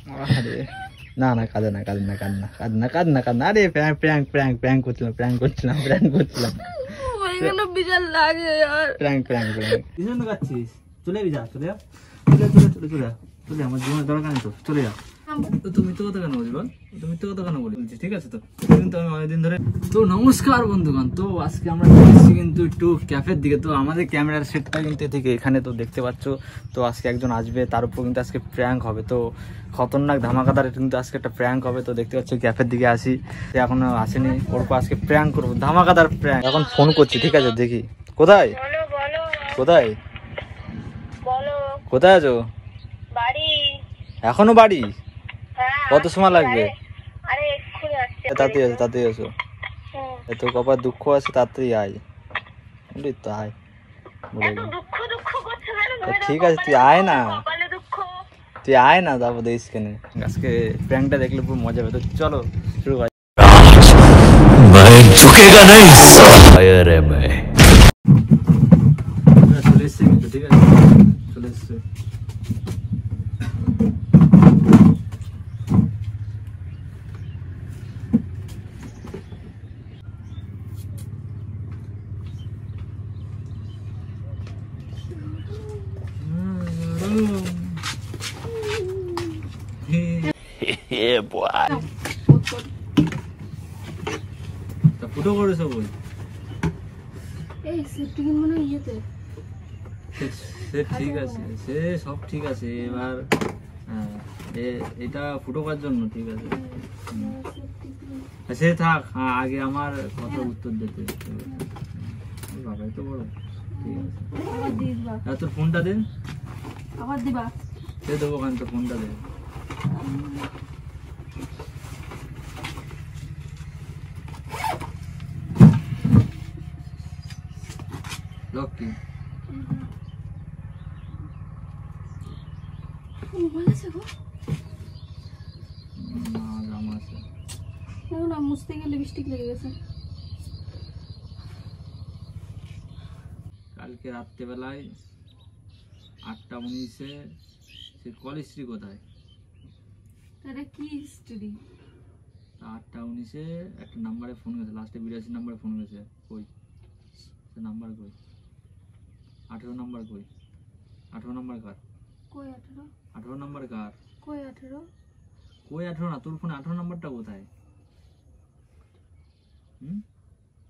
আরে না না, কাঁদে না, কাঁদে না, কাঁদে না, কাঁদে না, কাঁদে না, কাঁদে না। আরে প্র্যাঙ্ক প্র্যাঙ্ক প্র্যাঙ্ক প্র্যাঙ্ক করছিলাম, প্র্যাঙ্ক করছিলাম, প্র্যাঙ্ক করছিলাম। বিশাল লাগে यार। Prank prank prank. কিসের জন্য কাঁদছিস? চলে যা, চলে যা, চলে চলে চলে চলে চলে, আমার জীবনের দরকার নেই তো, চলে যা। তো মিথ্যে কথা কেন বলবি বল? তো মিথ্যে কথা কেন বলছি? ঠিক আছে তো, কিন্তু আমি অনেকদিন ধরে। তো নমস্কার বন্ধুগণ, তো আজকে আমরা এসেছি কিন্তু একটু ক্যাফের দিকে। তো আমাদের ক্যামেরার সেটটা কিন্তু এদিকে এখানে তো দেখতে পাচ্ছ। তো আজকে একজন আসবে, তার উপর কিন্তু আজকে প্র্যাঙ্ক হবে। তো খতরনাক ধামাকাদার কিন্তু আজকে একটা প্র্যাঙ্ক হবে। তো দেখতে পাচ্ছ ক্যাফের দিকে আসি, এখনো আসেনি। ওর উপর আজকে প্র্যাঙ্ক করবো, ধামাকাদার প্র্যাঙ্ক। এখন ফোন করছি, ঠিক আছে? দেখি কোথায়, কোথায় কোথায় আছো? এখনো বাড়ি? কত সময় লাগবে? তাড়াতাড়ি আসো, তাড়াতাড়ি আসো। এত কপার দুঃখ আছে, তাড়াতাড়ি আয়। তাই ঠিক আছে, তুই আয় না, তুই আয় না, তারপর দেখিস কেন। আজকে প্র্যাঙ্কটা দেখলে খুব মজা হবে। তো চলো শুরু করি। চলে এসছে কিন্তু, ঠিক আছে, চলে এসছে। ফুটো করেছো বই? ঠিক আছে, সে সব ঠিক আছে। এবার এটা ফুটো করার জন্য, ঠিক আছে, সে থাক। আগে আমার কথা উত্তর দিতে বাবাই তো বড়, ঠিক আছে। তোর ফোনটা দে, আবার দিবা, সে দেবো কেন, তোর ফোনটা দে। লক্ষ্মী মুছতে গেলে লিপস্টিক লেগে গেছে। কালকে রাত্রেবেলায় 8:19-এ সে কলেজ স্ত্রী কোথায়? কি স্টোরি? 8:19-এ একটা নাম্বারে ফোন গেছে, লাস্টে 82 নাম্বারে ফোন গেছে। কই সে নাম্বার? কই 18 নাম্বার? কই 18 নাম্বার কার? কই 18? 18 নাম্বার কার? কই 18? কই 18 না, তোর ফোনে 18 নাম্বারটা কোথায়?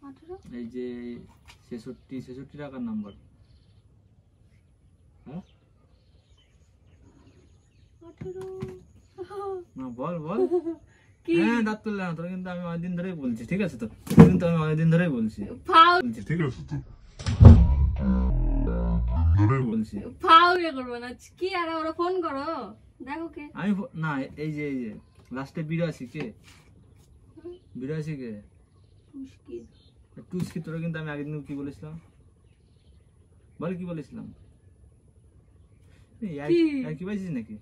18 এই যে 66 টাকার নাম্বার। হ্যাঁ 18 না, বল বল। কি? হ্যাঁ, দাঁত তুললে না, তোর কিন্তু আমি অনেকদিন ধরেই বলছি, ঠিক আছে তো, কিন্তু আমি অনেকদিন ধরেই বলছি, ঠিক আছে তো, বলছি ফাউ করবো না কি? আর ওরা ফোন করো, দেখো কে। আমি না, এই যে লাস্টে 82 কে? 82 কে? টুস্কি। তোরা কিন্তু আমি আগের দিন কি বলেছিলাম বল, কি বলেছিলাম? কি পাইছিস নাকি?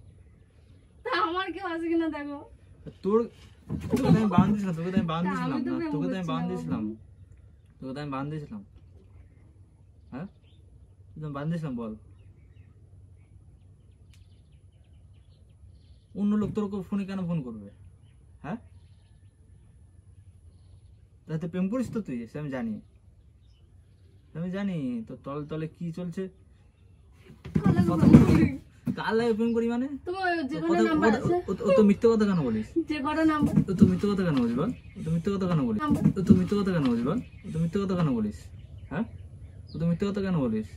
তা আমার কেউ আছে কিনা দেখো। তোকে তো আমি বাঁধ দিয়েছিলাম, তোকে তো আমি বাঁধ দিয়েছিলাম না, তোকে তো আমি বাঁধ দিয়েছিলাম, তোকে তো আমি বাঁধ দিয়েছিলাম। হ্যাঁ তুমি বাঁধ দিয়েছিলাম, বল। অন্য লোক তোর ফোনে কেন ফোন করবে? হ্যাঁ, তাতে প্রেম করিস তো তুই, সে আমি জানি, আমি জানি। তো তলে তলে কি চলছে? কার লাগে প্রেম করি মানে? ও তো মিথ্যে কথা কেন বলিস? ও তো মিথ্যে কথা কেন বলিস বল? ও তো মিথ্যে কথা কেন বলিস? ও তো মিথ্যে কথা কেন বলিস বল? ও তো মিথ্যে কথা কেন বলিস? হ্যাঁ, ও তো মিথ্যে কথা কেন বলিস?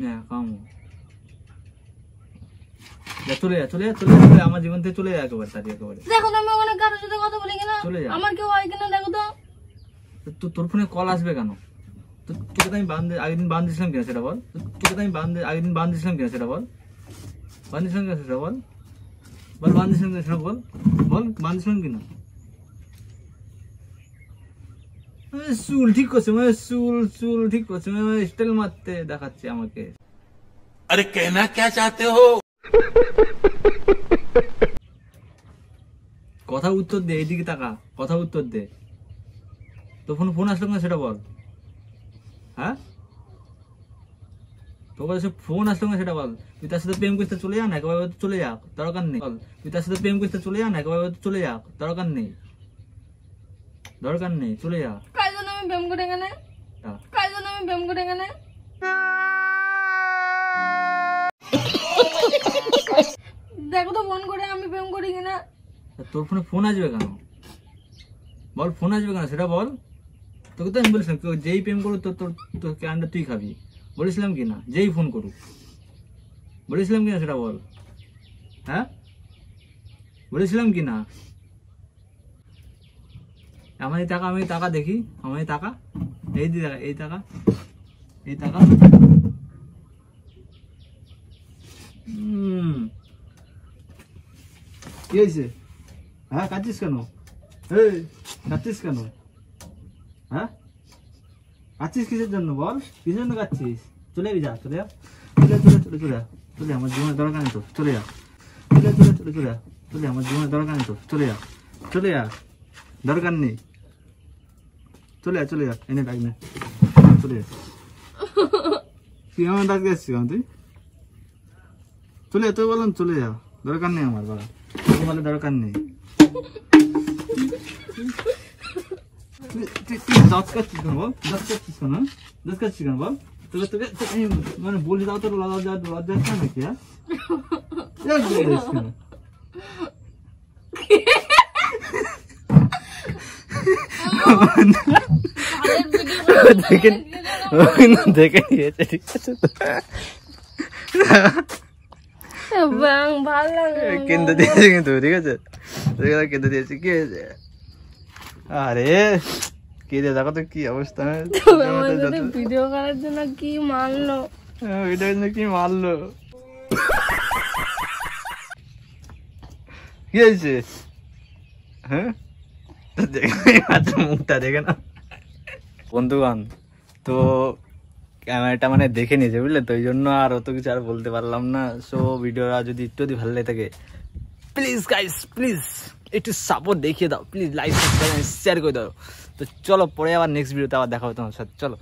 না কামো, চলে যা, চলে যা, চলে যা, আমার জীবন থেকে চলে যা একেবারে, তাড়ি একেবারে। দেখো তো আমি অনেক কারোর সাথে কথা বলি কিনা, চলে যা। আমার কেউ হয় কিনা দেখো তো। তোর ফোনে কল আসবে কেন? তোকে তো আমি আগের দিন বাঁধ দিয়েছিলাম কিনা সেটা বল? তোকে তো আমি আগের দিন বাঁধ দিয়েছিলাম কিনা সেটা বল? বাঁধ দিয়েছিলাম কিনা সেটা বল? বল বাঁধ দিয়েছিলাম কিনা সেটা বল? বল বাঁধ দিয়েছিলাম কিনা? চুল ঠিক করছে, চুল ঠিক করছে, স্টাইল মারতে দেখাচ্ছে আমাকে। আরে কেনা কে চাতে হো? কথা উত্তর দে, এইদিকে তাকা, কথা উত্তর দে। তো ফোন আসলো না সেটা বল। হ্যাঁ, তোর কাছে ফোন আসলো না সেটা বল। তুই তার সাথে প্রেম করতে চলে যা না, একেবারে চলে যা, দরকার নেই। তুই তার সাথে প্রেম করতে চলে যা না, একেবারে চলে যা, দরকার নেই, দরকার নেই, চলে যা। কার জন্য আমি প্রেম করে এখানে? কার জন্য আমি প্রেম করে এখানে? দেখো তো ফোন করে আমি প্রেম করি কিনা। তোর ফোনে ফোন আসবে কেন বল, ফোন আসবে কেন সেটা বল। তোকে তো আমি বলেছিলাম যেই প্রেম করুক তোর ক্যান্ডা তুই খাবি, বলেছিলাম কি না? যেই ফোন করুক বলেছিলাম কিনা সেটা বল। হ্যাঁ বলেছিলাম কি না? আমার আমি টাকা দেখি, আমার টাকা এই দি, টাকা এই টাকা, এই টাকা। কি হয়েছে? হ্যাঁ কাঁদছিস কেন? এই কাঁদছিস কেন? হ্যাঁ কাঁদছিস কিসের জন্য বল, কিসের জন্য কাঁদছিস? চলে যা, চলে যা, চলে চলে চলে চলে যা, চলে, আমার জীবনের দরকার নেই তো, চলে যা, চলে চলে চলে চলে যা, চলে, আমার জীবনের দরকার নেই তো, চলে যা, চলে যা, দরকার নেই, চলে যা, চলে যা, এনে ডাক নে, চলে যা। তুই আমার ডাক আসছিস কেন? তুই চলে যা, তুই বললাম চলে যা, দরকার নেই আমার, বাবা বলে দরকার নেই। দাঁত কাটছিস কেন বল, দাঁত কাটছিস কেন? দাঁত কাটছিস কেন বল? তোকে তোকে মানে বলি দাও, তোর লজ্জা আসছে নাকি? হ্যাঁ দেখে নিয়েছে, ঠিক আছে কিন্তু দিয়েছে, কিন্তু ঠিক আছে কিন্তু দিয়েছি। কি হয়েছে? আরে কি দিয়ে দেখো তো কি অবস্থা, ভিডিও করার জন্য কি মারলো, ভিডিওর জন্য কি মারলো, কি হয়েছে? হ্যাঁ মুখটা দেখে না বন্ধুগণ, তো ক্যামেরাটা মানে দেখে নিয়েছে বুঝলে, তো এই জন্য আর অত কিছু আর বলতে পারলাম না। সো ভিডিওটা যদি একটু ভালো লেগে থাকে প্লিজ গাইস, প্লিজ একটু সাপোর্ট দেখিয়ে দাও, প্লিজ লাইক সাবস্ক্রাইব শেয়ার করে দাও। তো চলো পরে আবার নেক্সট ভিডিওতে আবার দেখা হবে তোমার সাথে, চলো।